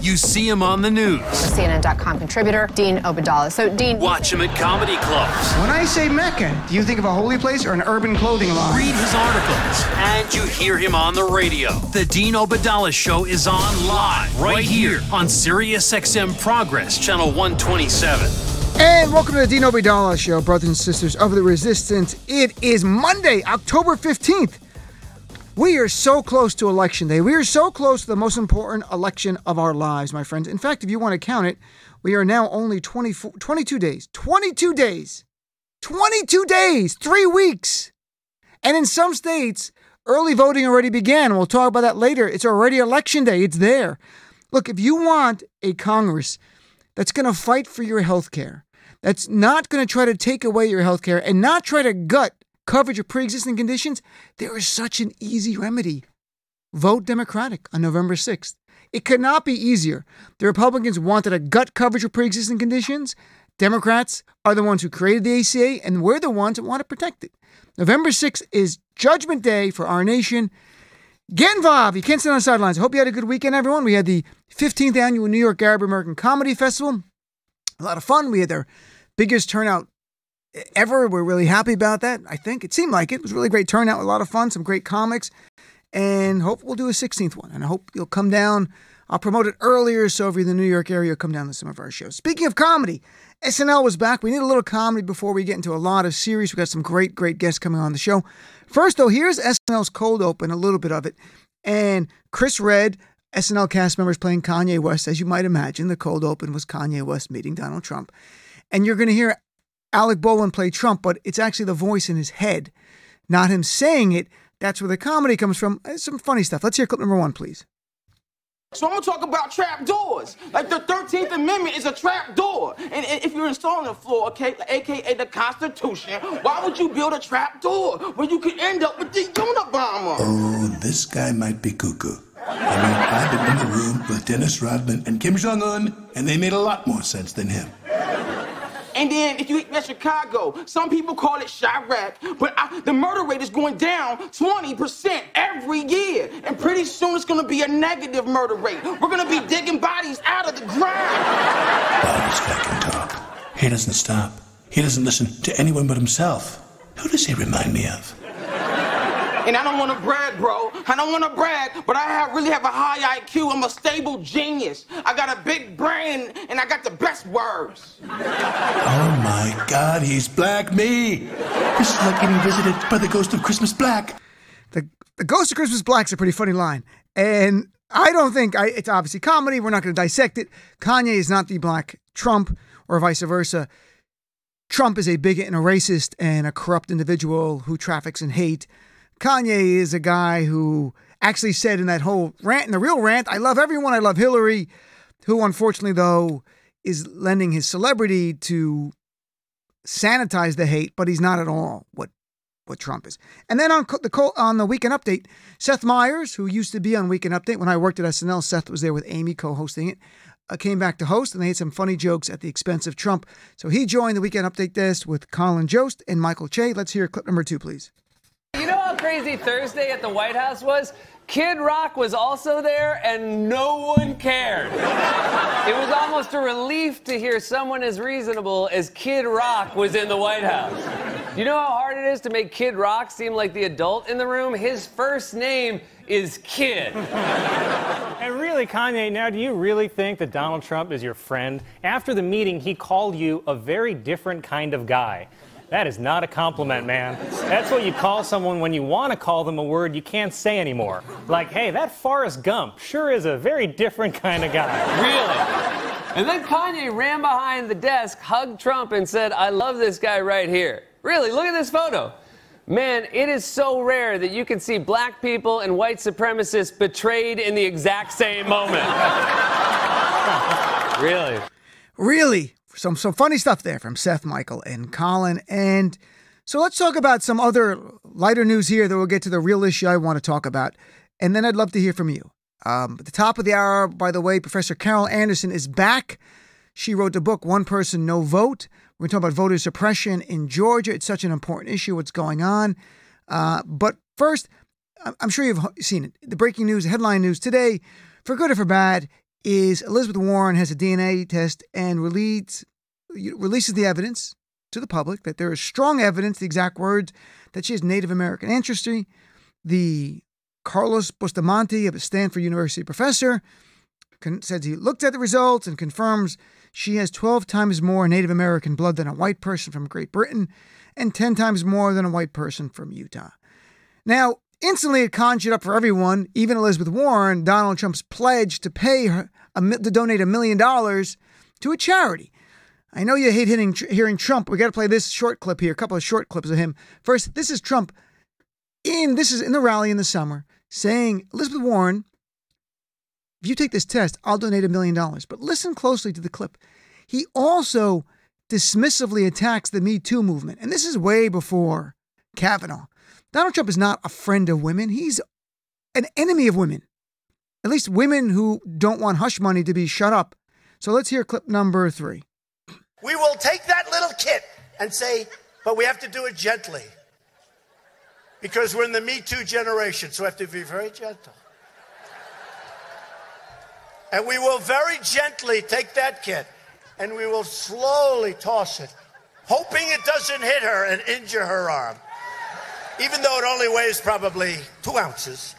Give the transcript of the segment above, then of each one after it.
You see him on the news. CNN.com contributor, Dean Obeidallah. So, Dean... Watch him at comedy clubs. When I say Mecca, do you think of a holy place or an urban clothing line? Read his articles. And you hear him on the radio. The Dean Obeidallah Show is on live right here on SiriusXM Progress, Channel 127. And welcome to the Dean Obeidallah Show, brothers and sisters of the resistance. It is Monday, October 15th. We are so close to Election Day. We are so close to the most important election of our lives, my friends. In fact, if you want to count it, we are now only 22 days. 22 days. 22 days. 3 weeks. And in some states, early voting already began. We'll talk about that later. It's already Election Day. It's there. Look, if you want a Congress that's going to fight for your health care, that's not going to try to take away your health care and not try to gut coverage of pre-existing conditions, there is such an easy remedy. Vote Democratic on November 6th. It could not be easier. The Republicans wanted to gut coverage of pre-existing conditions. Democrats are the ones who created the ACA, and we're the ones that want to protect it. November 6th is Judgment Day for our nation. Get involved. You can't sit on the sidelines. I hope you had a good weekend, everyone. We had the 15th annual New York Arab American Comedy Festival. A lot of fun. We had their biggest turnout ever. We're really happy about that. I think it seemed like it was a really great turnout, a lot of fun, some great comics, and hope we'll do a 16th one. And I hope you'll come down. I'll promote it earlier, so if you're in the New York area, come down to some of our shows. Speaking of comedy, SNL was back. We need a little comedy before we get into a lot of series. We got some great guests coming on the show. First, though, here's SNL's cold open, a little bit of it, and Chris Redd, SNL cast members playing Kanye West. As you might imagine, the cold open was Kanye West meeting Donald Trump, and you're going to hear Alec Baldwin play Trump, but it's actually the voice in his head, not him saying it. That's where the comedy comes from. Some funny stuff. Let's hear clip number 1, please. So I'm going to talk about trap doors. Like the 13th Amendment is a trap door. And if you're installing a floor, okay, a.k.a. the Constitution, why would you build a trap door when you could end up with the Unabomber? Oh, this guy might be cuckoo. I mean, I've been in the room with Dennis Rodman and Kim Jong-un, and they made a lot more sense than him. And then, if you hit that Chicago, some people call it Chirac, but the murder rate is going down 20% every year. And pretty soon it's going to be a negative murder rate. We're going to be digging bodies out of the ground. Wow, this guy can talk. He doesn't stop. He doesn't listen to anyone but himself. Who does he remind me of? And I don't want to brag, bro. I don't want to brag, but I really have a high IQ. I'm a stable genius. I got a big brain, and I got the best words. Oh, my God, he's Black Me. This is like getting visited by the ghost of Christmas Black. The ghost of Christmas Black's a pretty funny line. And I don't think, it's obviously comedy. We're not going to dissect it. Kanye is not the Black Trump, or vice versa. Trump is a bigot and a racist and a corrupt individual who traffics in hate. Kanye is a guy who actually said in that whole rant, in the real rant, I love everyone, I love Hillary, who unfortunately, though, is lending his celebrity to sanitize the hate, but he's not at all what Trump is. And then on the Weekend Update, Seth Meyers, who used to be on Weekend Update when I worked at SNL, Seth was there with Amy co-hosting it, came back to host, and they had some funny jokes at the expense of Trump. So he joined the Weekend Update desk with Colin Jost and Michael Che. Let's hear clip number 2, please. You know how crazy Thursday at the White House was? Kid Rock was also there, and no one cared. It was almost a relief to hear someone as reasonable as Kid Rock was in the White House. You know how hard it is to make Kid Rock seem like the adult in the room? His first name is Kid. And really, Kanye, now do you really think that Donald Trump is your friend? After the meeting, he called you a very different kind of guy. That is not a compliment, man. That's what you call someone when you want to call them a word you can't say anymore. Like, hey, that Forrest Gump sure is a very different kind of guy. Really? And then Kanye ran behind the desk, hugged Trump, and said, I love this guy right here. Really, look at this photo. Man, it is so rare that you can see black people and white supremacists betrayed in the exact same moment. Really? Really? Some funny stuff there from Seth, Michael, and Colin. And so let's talk about some other lighter news here that we'll get to the real issue I want to talk about. And then I'd love to hear from you. At the top of the hour, by the way, Professor Carol Anderson is back. She wrote the book, One Person, No Vote. We're talking about voter suppression in Georgia. It's such an important issue, what's going on. But first, I'm sure you've seen it. The breaking news, headline news today, for good or for bad, is Elizabeth Warren has a DNA test and releases the evidence to the public that there is strong evidence, the exact words, that she has Native American ancestry. The Carlos Bustamante, a Stanford University professor, says he looked at the results and confirms she has 12 times more Native American blood than a white person from Great Britain and 10 times more than a white person from Utah. Now, instantly it conjured up for everyone, even Elizabeth Warren, Donald Trump's pledge to pay her to donate $1 million to a charity. I know you hate hearing Trump. We got to play this short clip here, a couple of short clips of him. First, this is Trump this is in the rally in the summer saying, Elizabeth Warren, if you take this test, I'll donate $1 million. But listen closely to the clip. He also dismissively attacks the Me Too movement. And this is way before Kavanaugh. Donald Trump is not a friend of women. He's an enemy of women. At least women who don't want hush money to be shut up. So let's hear clip number 3. We will take that little kit and say, but we have to do it gently. Because we're in the Me Too generation, so we have to be very gentle. And we will very gently take that kit and we will slowly toss it, hoping it doesn't hit her and injure her arm. Even though it only weighs probably 2 ounces.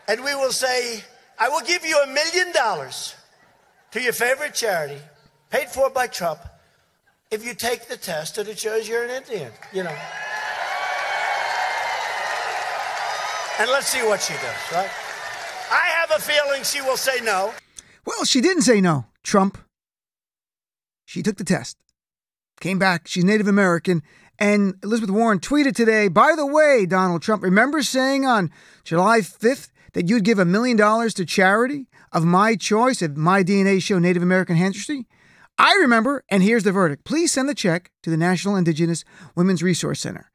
And we will say, I will give you $1 million to your favorite charity, paid for by Trump, if you take the test and it shows you're an Indian, you know. And let's see what she does, right? I have a feeling she will say no. Well, she didn't say no, Trump. She took the test, came back, she's Native American, and Elizabeth Warren tweeted today, by the way, Donald Trump, remember saying on July 5th that you'd give $1 million to charity of my choice if my DNA show Native American ancestry? I remember, and here's the verdict. Please send the check to the National Indigenous Women's Resource Center.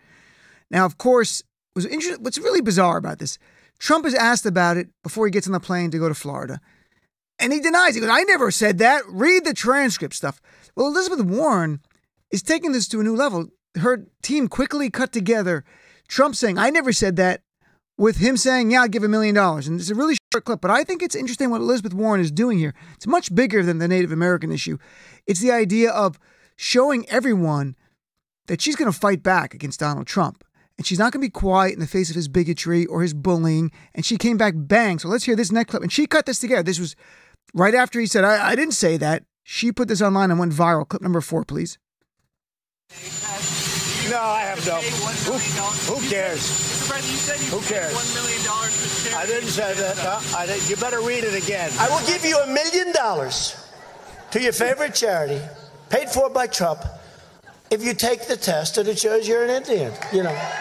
Now, of course, what's really bizarre about this, Trump is asked about it before he gets on the plane to go to Florida. And he denies. He goes, I never said that. Read the transcript stuff. Well, Elizabeth Warren is taking this to a new level. Her team quickly cut together Trump saying, I never said that, with him saying, yeah, I'll give $1 million. And it's a really short clip, but I think it's interesting what Elizabeth Warren is doing here. It's much bigger than the Native American issue. It's the idea of showing everyone that she's going to fight back against Donald Trump. And she's not going to be quiet in the face of his bigotry or his bullying. And she came back bang. So let's hear this next clip. And she cut this together. This was right after he said, I didn't say that. She put this online and went viral. Clip number 4, please. No, I have no. Who cares? Who cares? $1 million. I didn't say that. No, you better read it again. I will give you $1 million to your favorite charity, paid for by Trump, if you take the test and it shows you're an Indian, you know.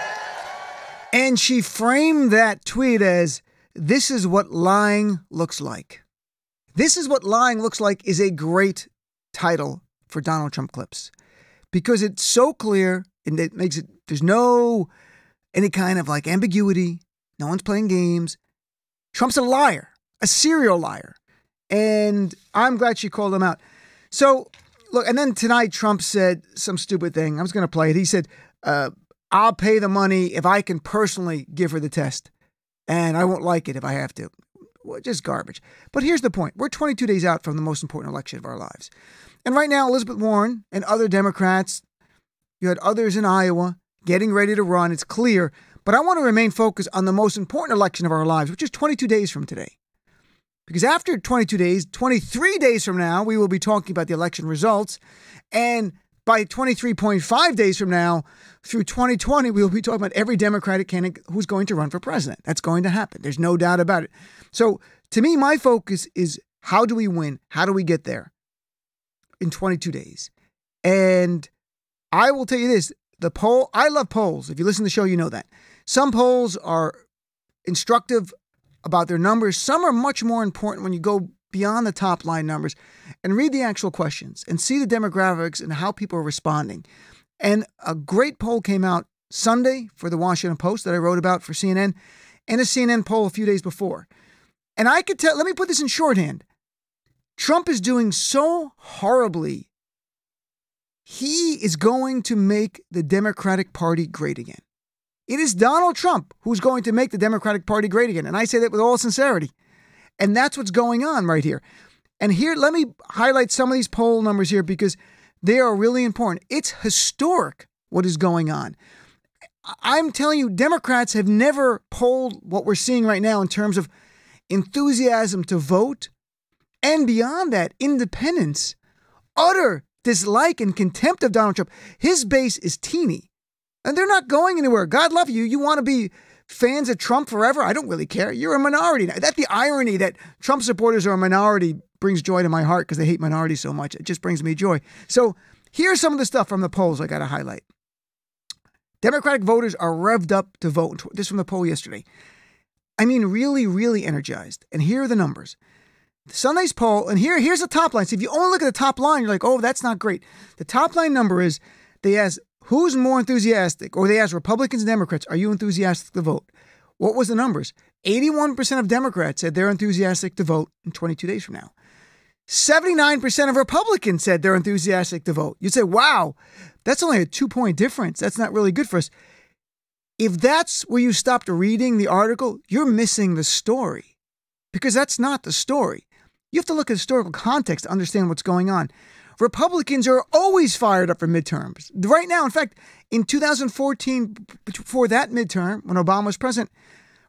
And she framed that tweet as, this is what lying looks like. This is what lying looks like is a great title for Donald Trump clips. Because it's so clear and it makes it, there's no any kind of like ambiguity. No one's playing games. Trump's a liar, a serial liar. And I'm glad she called him out. So, look, and then tonight Trump said some stupid thing. I was going to play it. He said, I'll pay the money if I can personally give her the test. And I won't like it if I have to. Well, just garbage. But here's the point. We're 22 days out from the most important election of our lives. And right now, Elizabeth Warren and other Democrats, you had others in Iowa getting ready to run. It's clear. But I want to remain focused on the most important election of our lives, which is 22 days from today. Because after 22 days, 23 days from now, we will be talking about the election results. And by 23.5 days from now, through 2020, we will be talking about every Democratic candidate who's going to run for president. That's going to happen. There's no doubt about it. So to me, my focus is how do we win? How do we get there in 22 days? And I will tell you this, I love polls. If you listen to the show, you know that. Some polls are instructive about their numbers. Some are much more important when you go beyond the top line numbers and read the actual questions and see the demographics and how people are responding. And a great poll came out Sunday for the Washington Post that I wrote about for CNN, and a CNN poll a few days before. And I could tell, let me put this in shorthand. Trump is doing so horribly. He is going to make the Democratic Party great again. It is Donald Trump who's going to make the Democratic Party great again. And I say that with all sincerity. And that's what's going on right here. And here, let me highlight some of these poll numbers here because they are really important. It's historic what is going on. I'm telling you, Democrats have never polled what we're seeing right now in terms of enthusiasm to vote. And beyond that, independence, utter dislike and contempt of Donald Trump. His base is teeny. And they're not going anywhere. God love you. You want to be fans of Trump forever? I don't really care. You're a minority. That's the irony that Trump supporters are a minority brings joy to my heart because they hate minorities so much. It just brings me joy. So here's some of the stuff from the polls I got to highlight. Democratic voters are revved up to vote. This is from the poll yesterday. I mean, really, really energized. And here are the numbers. Sunday's poll, and here's the top line. So if you only look at the top line, you're like, oh, that's not great. The top line number is they asked, who's more enthusiastic? Or they asked Republicans and Democrats, are you enthusiastic to vote? What was the numbers? 81% of Democrats said they're enthusiastic to vote in 22 days from now. 79% of Republicans said they're enthusiastic to vote. You'd say, wow, that's only a 2-point difference. That's not really good for us. If that's where you stopped reading the article, you're missing the story because that's not the story. You have to look at historical context to understand what's going on. Republicans are always fired up for midterms. Right now, in fact, in 2014, before that midterm, when Obama was president,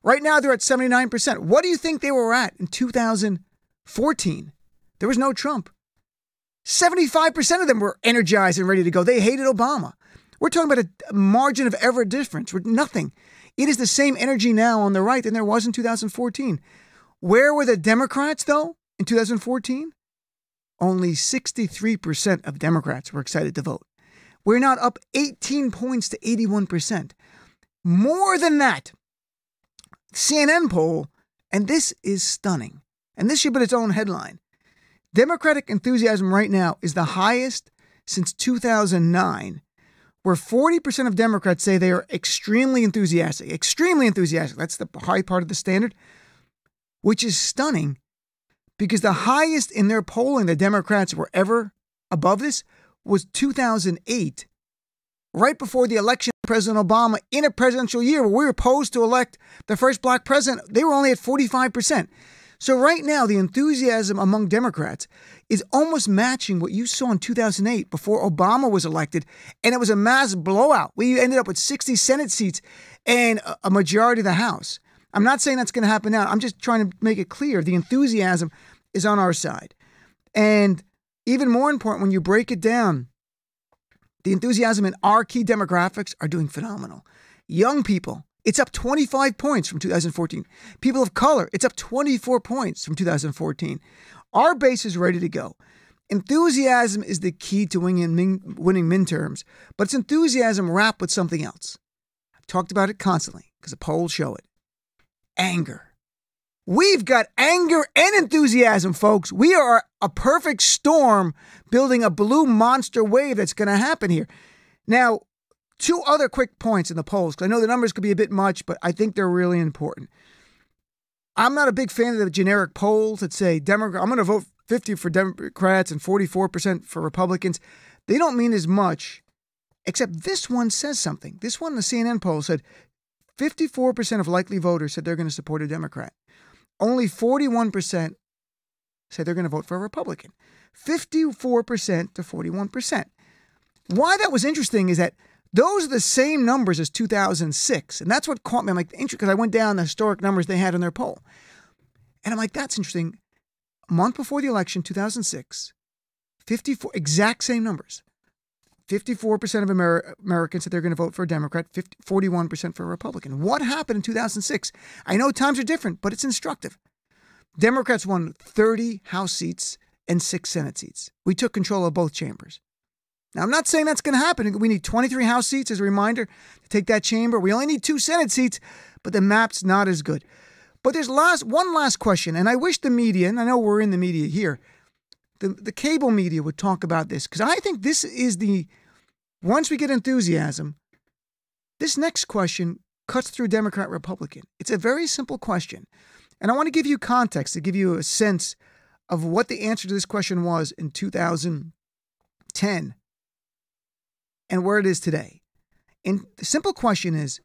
right now they're at 79%. What do you think they were at in 2014? There was no Trump. 75% of them were energized and ready to go. They hated Obama. We're talking about a margin of error difference. We're nothing. It is the same energy now on the right than there was in 2014. Where were the Democrats, though, in 2014? Only 63% of Democrats were excited to vote. We're not up 18 points to 81%. More than that, CNN poll, and this is stunning, and this should be its own headline. Democratic enthusiasm right now is the highest since 2009, where 40% of Democrats say they are extremely enthusiastic. Extremely enthusiastic. That's the high part of the standard, which is stunning because the highest in their polling the Democrats were ever above this was 2008, right before the election of President Obama in a presidential year where we were posed to elect the first black president. They were only at 45%. So right now, the enthusiasm among Democrats is almost matching what you saw in 2008 before Obama was elected, and it was a mass blowout. We ended up with 60 Senate seats and a majority of the House. I'm not saying that's going to happen now. I'm just trying to make it clear. The enthusiasm is on our side. And even more important, when you break it down, the enthusiasm in our key demographics are doing phenomenal. Young people, it's up 25 points from 2014. People of color, it's up 24 points from 2014. Our base is ready to go. Enthusiasm is the key to winning midterms, but it's enthusiasm wrapped with something else. I've talked about it constantly because the polls show it. Anger. We've got anger and enthusiasm, folks. We are a perfect storm building a blue monster wave that's going to happen here. Now, two other quick points in the polls, because I know the numbers could be a bit much, but I think they're really important. I'm not a big fan of the generic polls that say I'm going to vote 50 for Democrats and 44% for Republicans. They don't mean as much, except this one says something. This one, the CNN poll said 54% of likely voters said they're going to support a Democrat. Only 41% said they're going to vote for a Republican. 54% to 41%. Why that was interesting is that those are the same numbers as 2006. And that's what caught me. I'm like, because I went down the historic numbers they had in their poll. And I'm like, that's interesting. A month before the election, 2006, 54, exact same numbers. 54% of Americans said they're going to vote for a Democrat, 41% for a Republican. What happened in 2006? I know times are different, but it's instructive. Democrats won 30 House seats and 6 Senate seats. We took control of both chambers. Now, I'm not saying that's going to happen. We need 23 House seats as a reminder to take that chamber. We only need 2 Senate seats, but the map's not as good. But there's one last question, and I wish the media, and I know we're in the media here, the cable media would talk about this, because I think this is once we get enthusiasm, this next question cuts through Democrat, Republican. It's a very simple question. And I want to give you context to give you a sense of what the answer to this question was in 2010 and where it is today. And the simple question is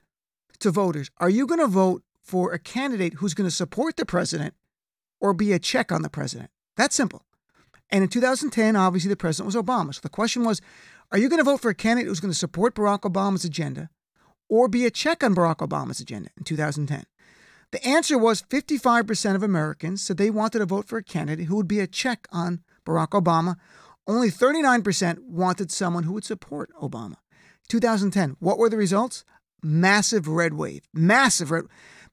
to voters, are you going to vote for a candidate who's going to support the president, or be a check on the president. That's simple. And in 2010, obviously, the president was Obama. So the question was, are you going to vote for a candidate who's going to support Barack Obama's agenda or be a check on Barack Obama's agenda in 2010? The answer was 55% of Americans said they wanted to vote for a candidate who would be a check on Barack Obama. Only 39% wanted someone who would support Obama. 2010, what were the results? Massive red wave. Massive red.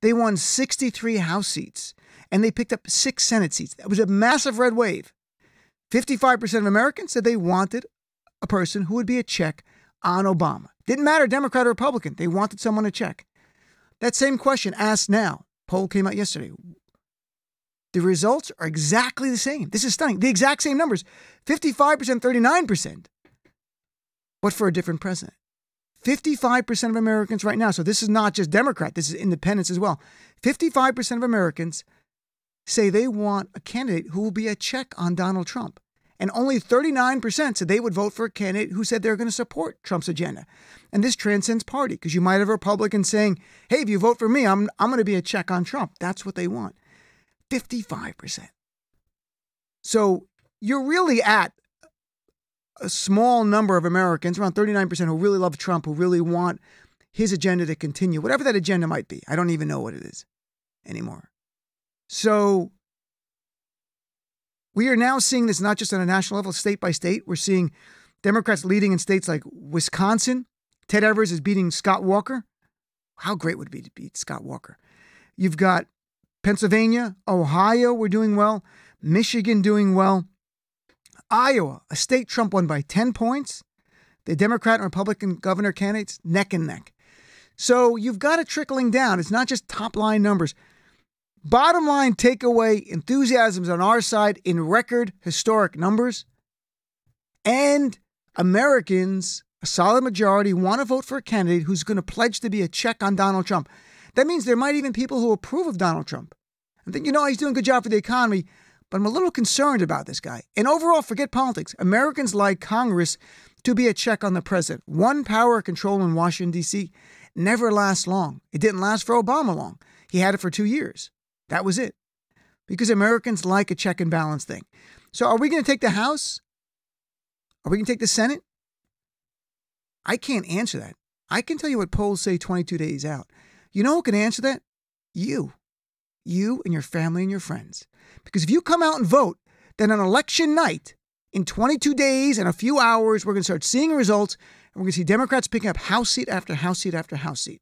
They won 63 House seats, and they picked up 6 Senate seats. That was a massive red wave. 55% of Americans said they wanted a person who would be a check on Obama. Didn't matter, Democrat or Republican. They wanted someone to check. That same question asked now. Poll came out yesterday. The results are exactly the same. This is stunning. The exact same numbers. 55%, 39%. But for a different president. 55% of Americans right now, so this is not just Democrat, this is independents as well. 55% of Americans say they want a candidate who will be a check on Donald Trump. And only 39% said they would vote for a candidate who said they're going to support Trump's agenda. And this transcends party, because you might have a Republican saying, hey, if you vote for me, I'm going to be a check on Trump. That's what they want. 55%. So you're really at a small number of Americans, around 39%, who really love Trump, who really want his agenda to continue, whatever that agenda might be. I don't even know what it is anymore. So we are now seeing this not just on a national level, state by state. We're seeing Democrats leading in states like Wisconsin. Ted Evers is beating Scott Walker. How great would it be to beat Scott Walker? You've got Pennsylvania, Ohio, we're doing well. Michigan doing well. Iowa, a state Trump won by 10 points. The Democrat and Republican governor candidates, neck and neck. So you've got it trickling down. It's not just top line numbers. Bottom line takeaway, enthusiasm's on our side in record historic numbers. And Americans, a solid majority, want to vote for a candidate who's going to pledge to be a check on Donald Trump. That means there might even be people who approve of Donald Trump and think, he's doing a good job for the economy, but I'm a little concerned about this guy. And overall, forget politics. Americans like Congress to be a check on the president. One power control in Washington, D.C. never lasts long. It didn't last for Obama long. He had it for 2 years. That was it. Because Americans like a check and balance thing. So are we going to take the House? Are we going to take the Senate? I can't answer that. I can tell you what polls say 22 days out. You know who can answer that? You. You and your family and your friends. Because if you come out and vote, then on election night, in 22 days and a few hours, we're going to start seeing results, and we're going to see Democrats picking up House seat after House seat after House seat.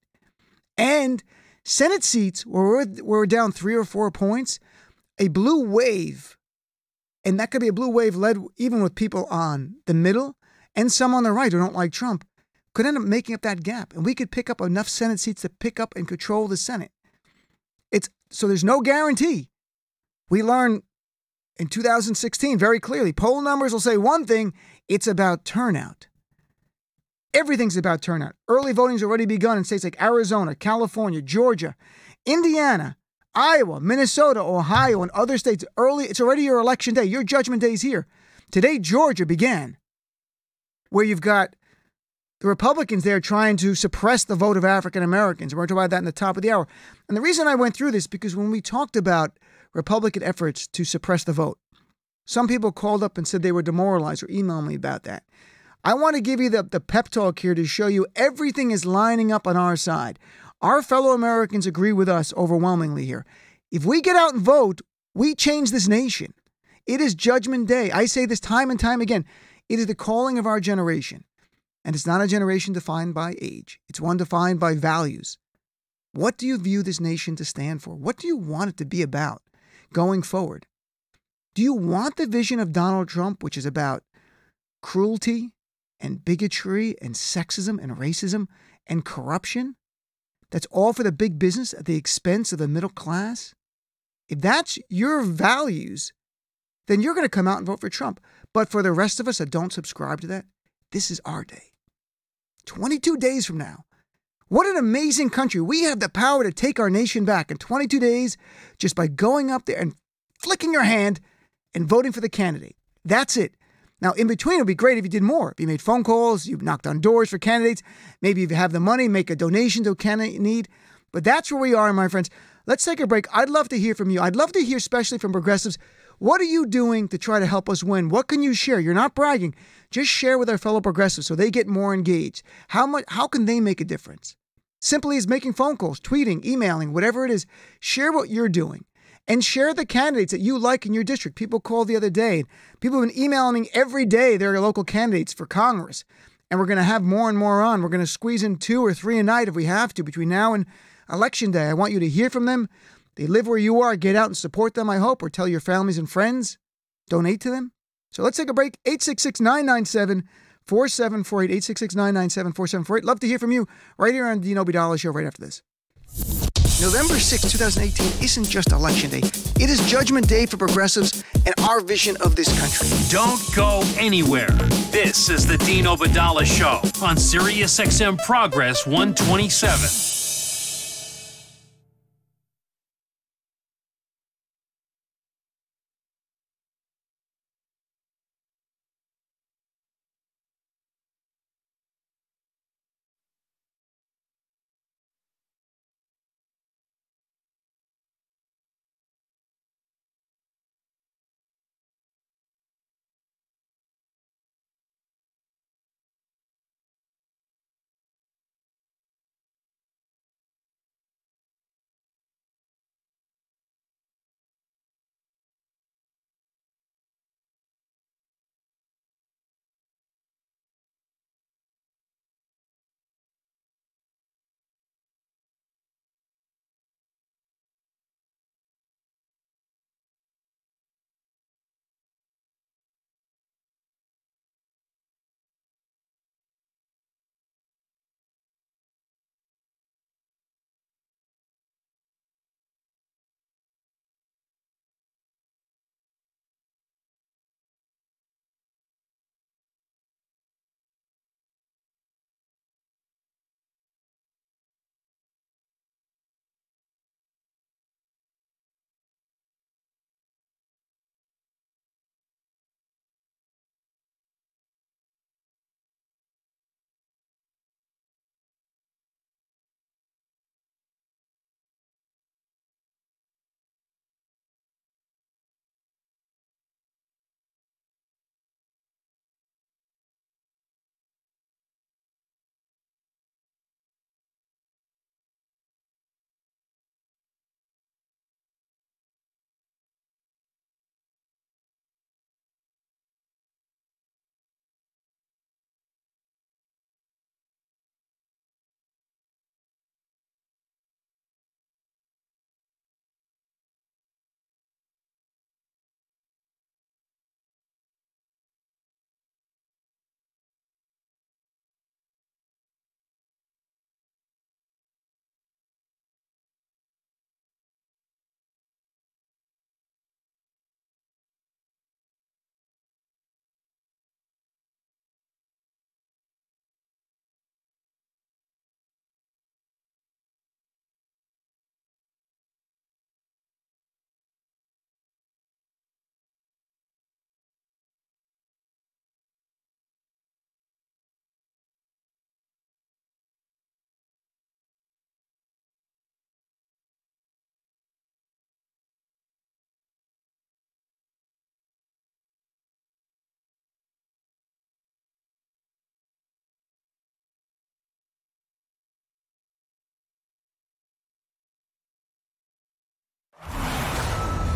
And Senate seats, where we're down 3 or 4 points, a blue wave, and that could be a blue wave led even with people on the middle and some on the right who don't like Trump, could end up making up that gap. And we could pick up enough Senate seats to pick up and control the Senate. So there's no guarantee. We learned in 2016 very clearly, poll numbers will say one thing, it's about turnout. Everything's about turnout. Early voting's already begun in states like Arizona, California, Georgia, Indiana, Iowa, Minnesota, Ohio, and other states. It's already your election day. Your judgment day is here. Today, Georgia began, where you've got the Republicans there trying to suppress the vote of African Americans. We're going to talk about that in the top of the hour. And the reason I went through this, because when we talked about Republican efforts to suppress the vote, some people called up and said they were demoralized or emailed me about that. I want to give you the pep talk here to show you everything is lining up on our side. Our fellow Americans agree with us overwhelmingly here. If we get out and vote, we change this nation. It is Judgment Day. I say this time and time again. It is the calling of our generation. And it's not a generation defined by age. It's one defined by values. What do you view this nation to stand for? What do you want it to be about going forward? Do you want the vision of Donald Trump, which is about cruelty and bigotry and sexism and racism and corruption? That's all for the big business at the expense of the middle class? If that's your values, then you're going to come out and vote for Trump. But for the rest of us that don't subscribe to that, this is our day. 22 days from now. What an amazing country. We have the power to take our nation back in 22 days just by going up there and flicking your hand and voting for the candidate. That's it. Now, in between, it would be great if you did more. If you made phone calls, you knocked on doors for candidates. Maybe if you have the money, make a donation to a candidate you need. But that's where we are, my friends. Let's take a break. I'd love to hear from you. I'd love to hear, especially from progressives, what are you doing to try to help us win? What can you share? You're not bragging. Just share with our fellow progressives so they get more engaged. How can they make a difference? Simply as making phone calls, tweeting, emailing, whatever it is. Share what you're doing. And share the candidates that you like in your district. People called the other day. People have been emailing me every day their local candidates for Congress. And we're going to have more and more on. We're going to squeeze in 2 or 3 a night if we have to between now and Election Day. I want you to hear from them. They live where you are. Get out and support them, I hope, or tell your families and friends. Donate to them. So let's take a break. 866-997-4748. 866-997-4748. Love to hear from you right here on the Dean Obeidallah Show right after this. November 6, 2018 isn't just Election Day. It is Judgment Day for progressives and our vision of this country. Don't go anywhere. This is the Dean Obeidallah Show on Sirius XM Progress 127.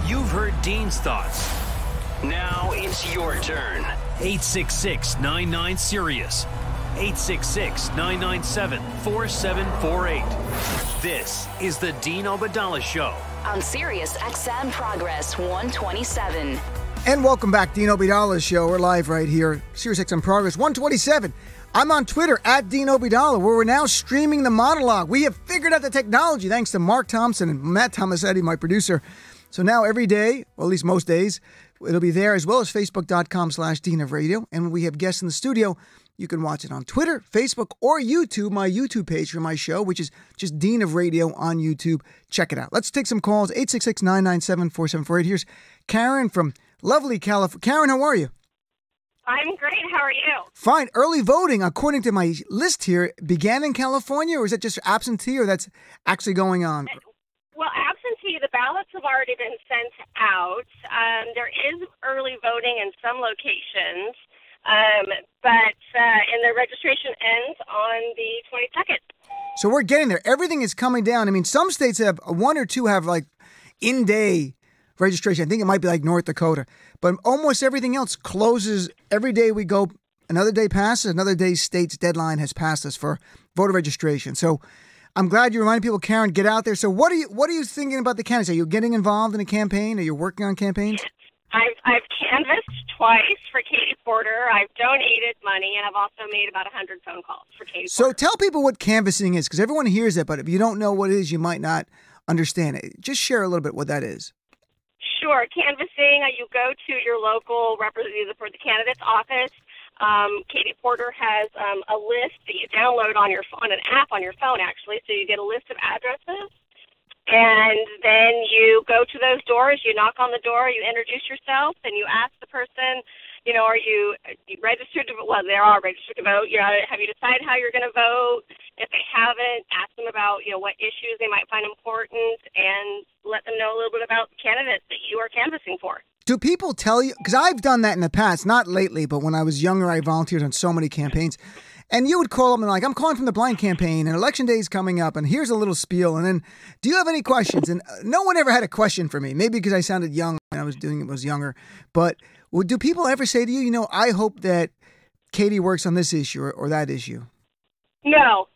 You've heard Dean's thoughts. Now it's your turn. 866-99-SIRIUS. 866-997-4748. This is the Dean Obeidallah Show on Sirius XM Progress 127. And welcome back, Dean Obeidallah Show. We're live right here, Sirius XM Progress 127. I'm on Twitter at Dean Obeidallah, where we're now streaming the monologue. We have figured out the technology thanks to Mark Thompson and Matt Tomasetti, my producer. So now every day, or at least most days, it'll be there, as well as Facebook.com/Dean of Radio. And when we have guests in the studio, you can watch it on Twitter, Facebook, or YouTube, my YouTube page for my show, which is just Dean of Radio on YouTube. Check it out. Let's take some calls, 866-997-4748. Here's Karen from lovely California. Karen, how are you? I'm great. How are you? Fine. Early voting, according to my list here, began in California, or is that just absentee, or that's actually going on? Well, absentee have already been sent out. There is early voting in some locations, and the registration ends on the 22nd. So we're getting there. Everything is coming down. I mean, some states have one or two have like in-day registration. I think it might be like North Dakota. But almost everything else closes every day we go. Another day passes. Another day state's deadline has passed us for voter registration. So I'm glad you're reminding people, Karen, get out there. So what are you thinking about the candidates? Are you getting involved in a campaign? Are you working on campaigns? I've canvassed twice for Katie Porter. I've donated money, and I've also made about 100 phone calls for Katie Porter. So tell people what canvassing is, because everyone hears it, but if you don't know what it is, you might not understand it. Just share a little bit what that is. Sure. Canvassing, you go to your local representative for the candidate's office. Katie Porter has a list that you download on an app on your phone, actually, so you get a list of addresses. And then you go to those doors, you knock on the door, you introduce yourself, and you ask the person, are you registered to vote? Well, they are registered to vote. Have you decided how you're going to vote? If they haven't, ask them about, what issues they might find important, and let them know a little bit about the candidates that you are canvassing for. Do people tell you? Because I've done that in the past, not lately, but when I was younger, I volunteered on so many campaigns. And you would call them and like, I'm calling from the blind campaign and election day is coming up and here's a little spiel. And then, do you have any questions? And no one ever had a question for me, maybe because I sounded young when I was younger. But do people ever say to you, I hope that Katie works on this issue or that issue? No.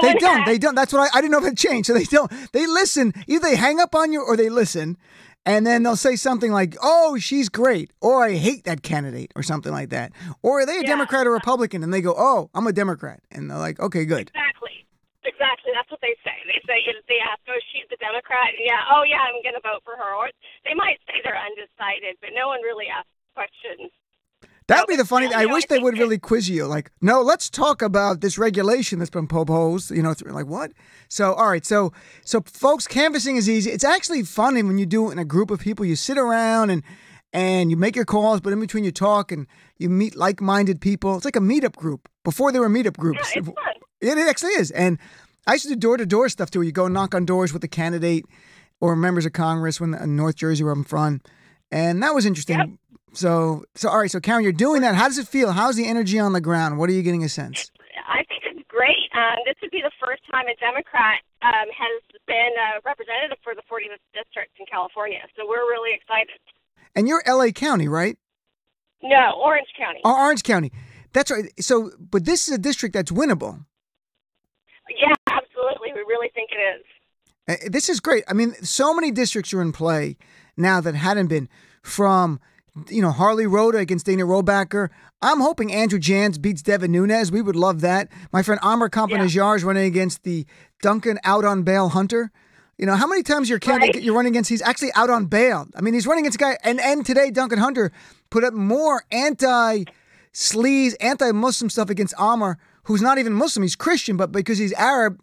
They don't. That's what I didn't know if it changed. So they don't. They listen. Either they hang up on you or they listen. And then they'll say something like, oh, she's great, or I hate that candidate, or something like that. Or are they a Democrat or Republican? And they go, oh, I'm a Democrat. And they're like, okay, good. Exactly. That's what they say. They ask, oh, she's the Democrat. Yeah, oh, yeah, I'm going to vote for her. Or they might say they're undecided, but no one really asks questions. That'd be the funny thing. I wish they would really quiz you. Like, no, let's talk about this regulation that's been proposed. It's like, what? So, all right. So folks, canvassing is easy. It's actually fun when you do it in a group of people. You sit around and you make your calls, but in between you talk and you meet like-minded people. It's like a meetup group before there were meetup groups. Yeah, it's fun. It actually is. And I used to do door-to-door stuff, too. You go knock on doors with the candidate or members of Congress in North Jersey where I'm from. And that was interesting. Yep. So all right. So Karen, you're doing that. How does it feel? How's the energy on the ground? What are you getting a sense? I think it's great. This would be the first time a Democrat has been representative for the 40th district in California. So we're really excited. And you're L.A. County, right? No, Orange County. Oh, Orange County. That's right. So, but this is a district that's winnable. Yeah, absolutely. We really think it is. This is great. I mean, so many districts are in play now that hadn't been, from Harley Rhoda against Dana Rohrabacher. I'm hoping Andrew Jans beats Devin Nunes. We would love that. My friend Amr Campanajjar is running against the Duncan out on bail Hunter. How many times your candidate you're running against, he's actually out on bail. I mean, he's running against a guy, and today Duncan Hunter put up more anti-sleaze, anti-Muslim stuff against Amr, who's not even Muslim. He's Christian, but because he's Arab,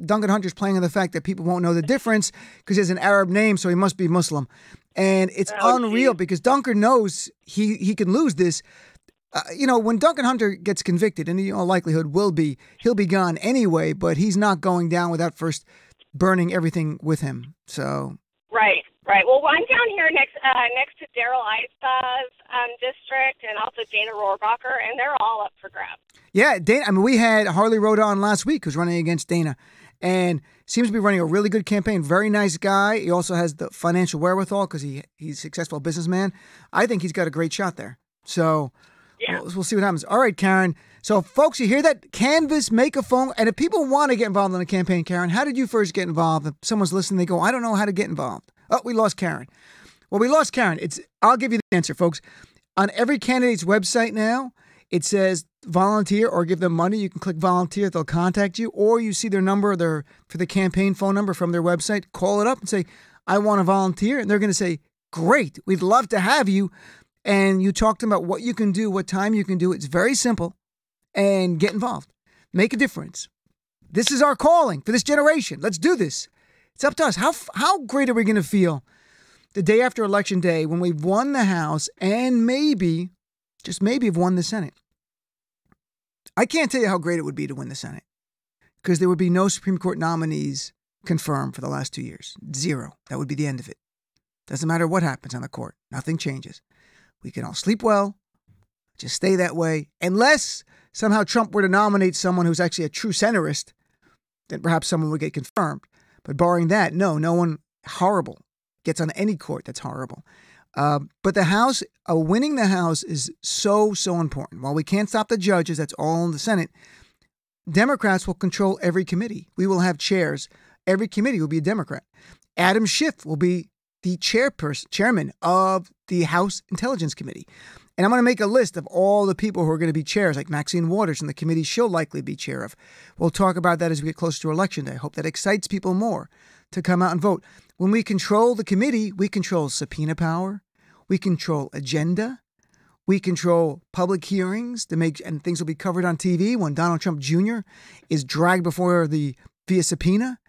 Duncan Hunter's playing on the fact that people won't know the difference because he has an Arab name, so he must be Muslim. And it's unreal because Duncan knows he can lose this. When Duncan Hunter gets convicted, and in all likelihood he'll be gone anyway, but he's not going down without first burning everything with him. So Right. Well, I'm down here next to Daryl Isa's district and also Dana Rohrabacher, and they're all up for grabs. Yeah, Dana. I mean, we had Harley Rhoda on last week, who's running against Dana, and seems to be running a really good campaign. Very nice guy. He also has the financial wherewithal because he's a successful businessman. I think he's got a great shot there. So we'll see what happens. All right, Karen. So, folks, you hear that? Canvass, make a phone. And if people want to get involved in a campaign, Karen, how did you first get involved? If someone's listening, they go, I don't know how to get involved. Oh, we lost Karen. Well, we lost Karen. I'll give you the answer, folks. On every candidate's website now, it says volunteer or give them money. You can click volunteer. They'll contact you. Or you see their number, for the campaign phone number from their website. Call it up and say, I want to volunteer. And they're going to say, great, we'd love to have you. And you talk to them about what you can do, what time you can do. It's very simple. And get involved. Make a difference. This is our calling for this generation. Let's do this. It's up to us. How great are we going to feel the day after Election Day when we've won the House and maybe, just maybe, have won the Senate? I can't tell you how great it would be to win the Senate because there would be no Supreme Court nominees confirmed for the last 2 years. 0. That would be the end of it. Doesn't matter what happens on the court. Nothing changes. We can all sleep well, just stay that way, unless somehow Trump were to nominate someone who's actually a true centrist, then perhaps someone would get confirmed. But barring that, no one horrible gets on any court that's horrible. But the House, winning the House is so important. While we can't stop the judges, that's all in the Senate, Democrats will control every committee. We will have chairs. Every committee will be a Democrat. Adam Schiff will be the chairman of the House Intelligence Committee. And I'm going to make a list of all the people who are going to be chairs, like Maxine Waters and the committee she'll likely be chair of. We'll talk about that as we get closer to Election Day. I hope that excites people more to come out and vote. When we control the committee, we control subpoena power, we control agenda, we control public hearings and things will be covered on TV when Donald Trump Jr. is dragged via subpoena.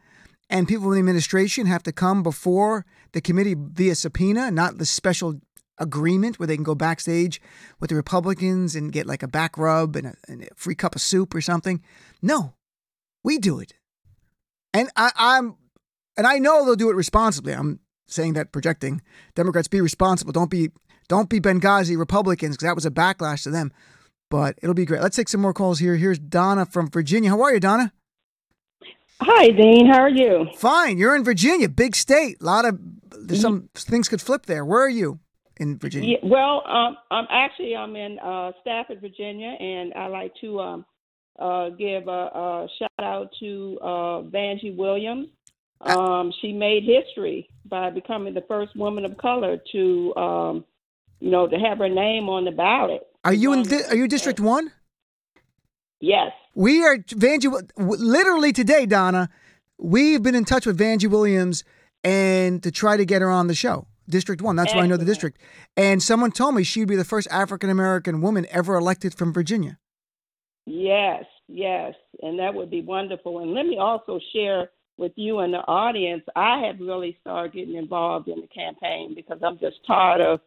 And people in the administration have to come before the committee via subpoena, not the special agreement where they can go backstage with the Republicans and get like a back rub and a free cup of soup or something. No, we do it. And I know they'll do it responsibly. I'm saying that, projecting Democrats, be responsible. Don't be Benghazi Republicans, because that was a backlash to them. But it'll be great. Let's take some more calls here. Here's Donna from Virginia. How are you, Donna? Hi, Dean. How are you? Fine. You're in Virginia, big state. There's some things could flip there. Where are you in Virginia? Yeah, well, I'm in Stafford, Virginia, and I like to give a shout out to Vanjie Williams. She made history by becoming the first woman of color to have her name on the ballot. Are you District 1? Yes. We are Vanjie. Literally today, Donna, we've been in touch with Vanjie Williams and to try to get her on the show. District 1. That's why I know the district. And someone told me she'd be the first African-American woman ever elected from Virginia. Yes. And that would be wonderful. And let me also share with you and the audience, I have really started getting involved in the campaign because I'm just tired of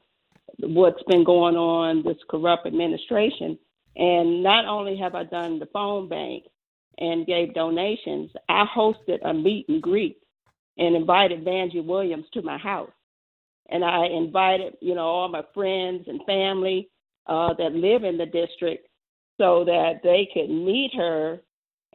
what's been going on, this corrupt administration. And not only have I done the phone bank and gave donations, I hosted a meet and greet and invited Vanjie Williams to my house. And I invited, all my friends and family that live in the district so that they could meet her.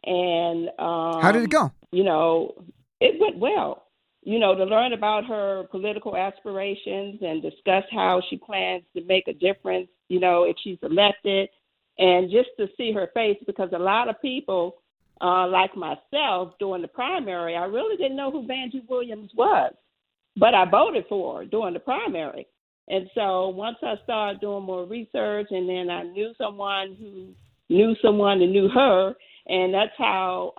And how did it go? It went well. To learn about her political aspirations and discuss how she plans to make a difference, if she's elected. And just to see her face, because a lot of people, like myself, during the primary, I really didn't know who Vanjie Williams was, but I voted for her during the primary. And so once I started doing more research, and then I knew someone who knew her, and that's how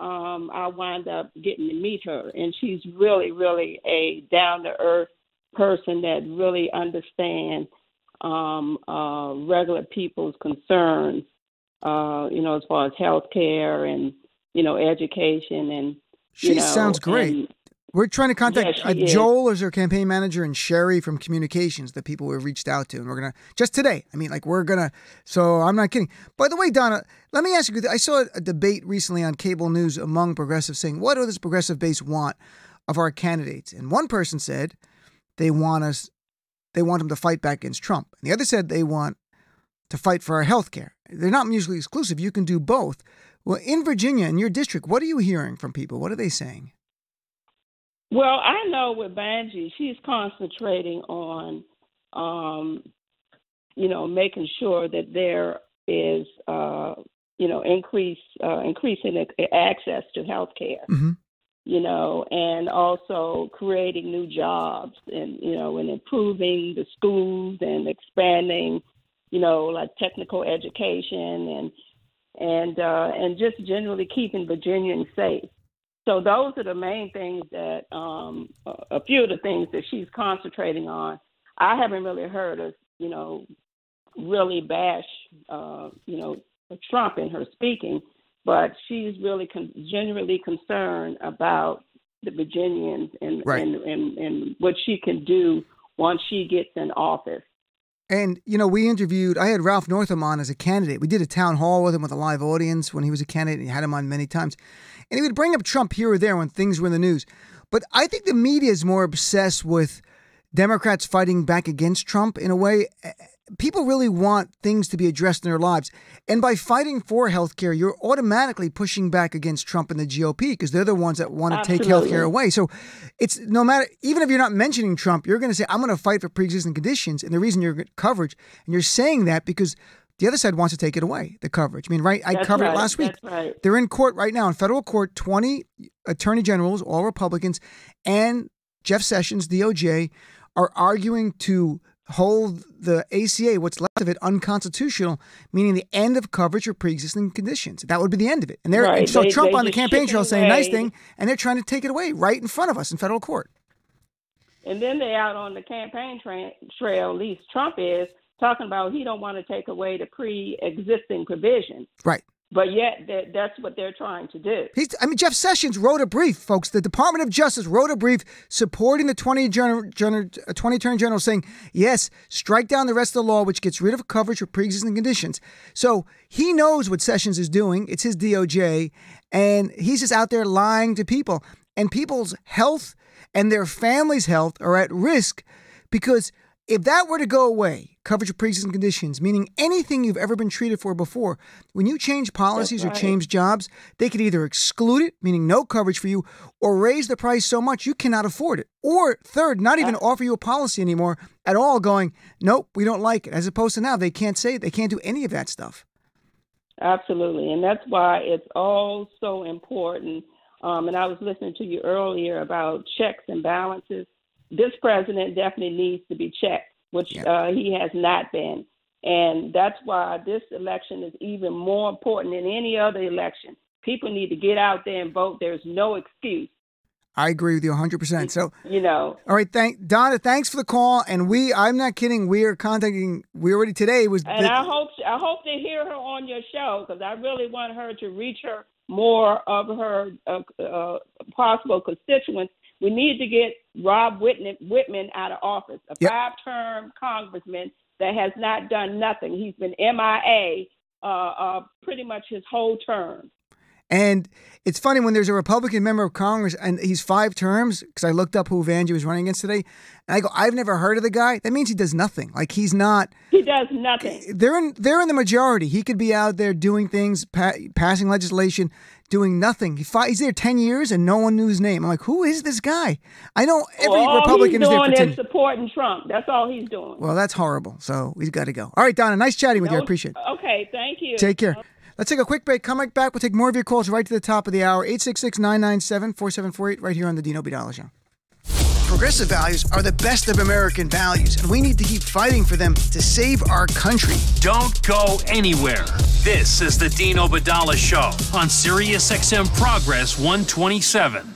I wound up getting to meet her. And she's really, really a down-to-earth person that really understands regular people's concerns, as far as health care and, education. And she sounds great. We're trying to contact Joel as her campaign manager and Sherry from communications, the people we've reached out to. And we're going to, just today, so I'm not kidding. By the way, Donna, let me ask you, I saw a debate recently on cable news among progressives saying, what do this progressive base want of our candidates? And one person said they want them to fight back against Trump. And the other said they want to fight for our health care. They're not mutually exclusive. You can do both. Well, in Virginia, in your district, what are you hearing from people? What are they saying? Well, I know with Vanjie, she's concentrating on, making sure that there is, increasing access to health care, and also creating new jobs and improving the schools and expanding, like technical education and just generally keeping Virginians safe. So those are the main things that, a few of the things that she's concentrating on. I haven't really heard her, really bash, Trump in her speaking, but she's really genuinely concerned about the Virginians and what she can do once she gets in office. And, I had Ralph Northam on as a candidate. We did a town hall with him with a live audience when he was a candidate, and he had him on many times. And he would bring up Trump here or there when things were in the news. But I think the media is more obsessed with Democrats fighting back against Trump in a way. People really want things to be addressed in their lives. And by fighting for health care, you're automatically pushing back against Trump and the GOP because they're the ones that want to take health care away. So it's no matter, even if you're not mentioning Trump, you're going to say, I'm going to fight for pre-existing conditions. And the reason you're coverage, and you're saying that because the other side wants to take it away, the coverage. I mean, right? I covered it last week. Right. They're in court right now, in federal court, 20 attorney generals, all Republicans, and Jeff Sessions, DOJ, are arguing to hold the ACA, what's left of it, unconstitutional, meaning the end of coverage for pre-existing conditions. That would be the end of it. And they're so Trump on the campaign trail saying a nice thing, and they're trying to take it away right in front of us in federal court. And then they're out on the campaign trail, at least Trump is, talking about he don't want to take away the pre-existing provision. Right. But yet that's what they're trying to do. Jeff Sessions wrote a brief, folks. The Department of Justice wrote a brief supporting the 20 Attorney General saying, yes, strike down the rest of the law, which gets rid of coverage for pre-existing conditions. So he knows what Sessions is doing. It's his DOJ. And he's just out there lying to people. And people's health and their families' health are at risk because if that were to go away, coverage of pre-existing conditions, meaning anything you've ever been treated for before, when you change policies or change jobs, they could either exclude it, meaning no coverage for you, or raise the price so much you cannot afford it. Or third, not even offer you a policy anymore at all, going, nope, we don't like it. As opposed to now, they can't say it. They can't do any of that stuff. Absolutely. And that's why it's all so important. And I was listening to you earlier about checks and balances. This president definitely needs to be checked, which he has not been. And that's why this election is even more important than any other election. People need to get out there and vote. There's no excuse. I agree with you 100%. So, all right. Donna, thanks for the call. And I'm not kidding. We are contacting, already today was. And I hope to hear her on your show because I really want her to reach her more of her possible constituents. We need to get Rob Whitman out of office, a 5-term congressman that has not done nothing. He's been MIA pretty much his whole term. And it's funny when there's a Republican member of Congress and he's 5 terms, because I looked up who Vanjie was running against today, and I go, I've never heard of the guy. That means he does nothing. Like he's not. He does nothing. They're in the majority. He could be out there doing things, passing legislation, doing nothing. He's there 10 years and no one knew his name. I'm like, who is this guy? I know every Republican is there for 10 years. All he's doing is supporting Trump. That's all he's doing. Well, that's horrible. So he's got to go. All right, Donna, nice chatting with you. I appreciate it. Okay, thank you. Take care. Let's take a quick break. Coming back, we'll take more of your calls right to the top of the hour. 866-997-4748 right here on the Dino Bidala Show. Progressive values are the best of American values, and we need to keep fighting for them to save our country. Don't go anywhere. This is the Dino Bidala Show on Sirius XM Progress 127.